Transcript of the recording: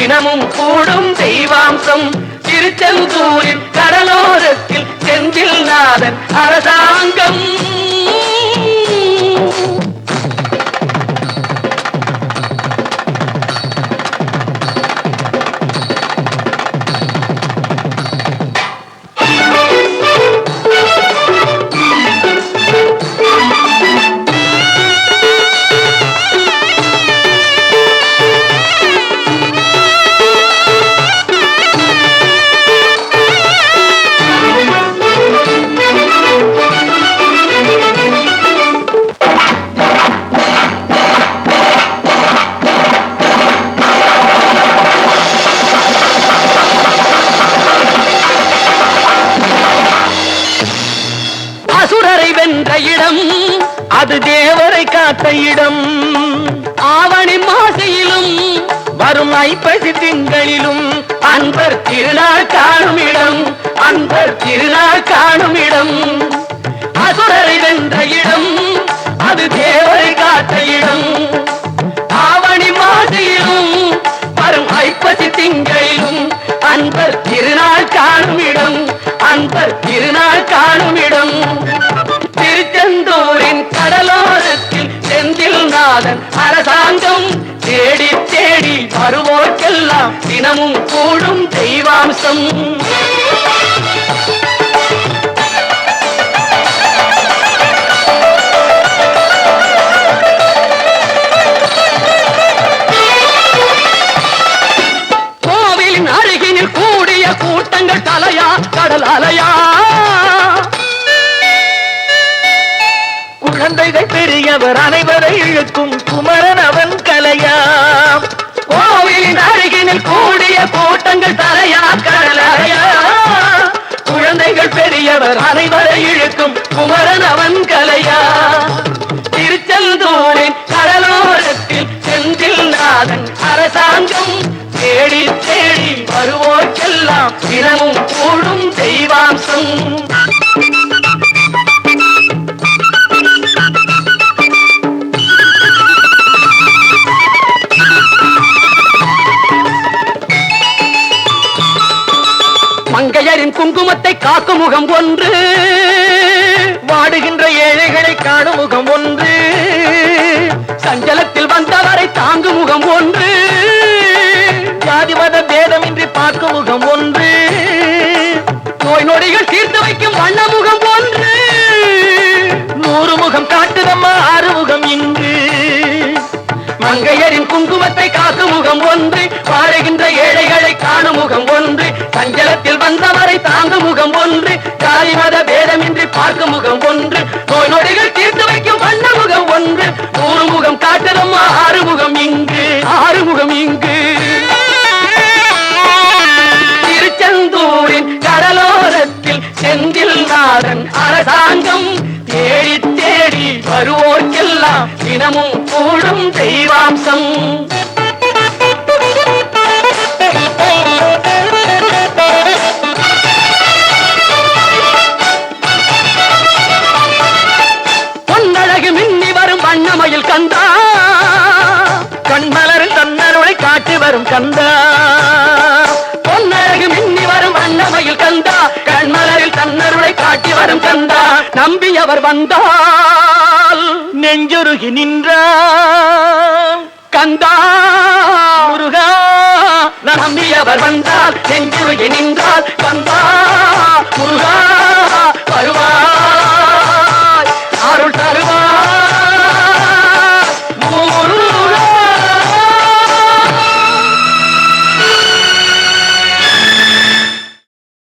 தினமும் கூடும் தெய்வாம்சம் திருச்செந்தூரின் கடலோரத்தில் செந்தில் நாதன் அரசாங்கம். அசுரரை வென்ற இடம் அது தேவரை காத்த இடம். ஆவணி மாசையிலும் வரும் ஐப்பசி திங்களிலும் அன்பர் திருநாள் காணும் இடம், அன்பர் திருநாள் காணும் இடம். அசுரரை வென்ற இடம் அது தேவரை காத்த இடம். ஆவணி மாசையிலும் வரும் ஐப்பசி திங்களிலும் அன்பர் திருநாள் காணும் இடம், அன்பர் திருநாள் காணும் இடம். திருச்செந்தூரின் கடலோரத்தில் செந்தில் நாதன் அரசாங்கம். தேடி தேடி வருவோர்க்கெல்லாம் தினமும் கூடும் தெய்வாம்சம். கோவிலின் அருகினில் கூடிய கூட்டங்கள் தலையா கடல் அலையா. குழந்தைகள் பெரியவர் அனைவரை இழுக்கும் குமரன் அவன் கலையாம். கோவிலின் அருகினில் கூடிய கூட்டங்கள் தலையா கடலையா. குழந்தைகள் பெரியவர் அனைவரை இழுக்கும் குமரன் அவன் கலையா. திருச்செந்தூரின் கடலோரத்தில் செந்தில் நாதன் அரசாங்கம். தேடி தேடி வருவோர்க்கெல்லாம் தினமும் கூடும் தெய்வாம்சம். மங்கையரின் குங்குமத்தை காக்கும் முகம் ஒன்று, வாடுகின்ற ஏழைகளை காணும் முகம் ஒன்று. சஞ்சலத்தில் வந்தவரை தாங்கும் முகம் ஒன்று, ஜாதி மத பேதமின்றி பார்க்கும் முகம் ஒன்று. நோய் நொடிகள் தீர்த்து வைக்கும் வண்ண முகம் ஒன்று. 100 முகம் காட்டுதம்மா 6 முகம் இங்கு. மங்கையரின் குங்குமத்தை காக்கும் முகம் ஒன்று, வாழுகின்ற ஏழைகளை காணும் முகம் ஒன்று. சஞ்சலத்தில் வந்தவரை தாங்கும் முகம் ஒன்று, ஜாதி மத பேதமின்றி பார்க்கும் முகம் ஒன்று. நோய் நொடிகள் தீர்த்து வைக்கும் வண்ண முகம் ஒன்று. 100 முகம் காட்டுதம்மா 6 முகம் இங்கு, 6 முகம் இங்கு. திருச்செந்தூரின் கடலோரத்தில் செந்தில் நாதன் அரசாங்கம். தேடி தேடி வருவோர்க்கெல்லாம் தினமும் கூடும் தெய்வாம்சம். பொன்னழகு மின்னி வரும் வண்ணமயில் கந்தா, கண்மலரில் தன்னருளை காட்டி வரும் கந்தா. பொன்னழகு மின்னி வரும் வண்ணமயில் கந்தா, கண்மலரில் தன்னருளை காட்டி வரும் கந்தா. நம்பியவர் வந்தால் நெஞ்சுருகி நின்றான் கந்தா முருகா. நம்பியவர் வந்தால் நெஞ்சுருகி நின்றால் கந்தா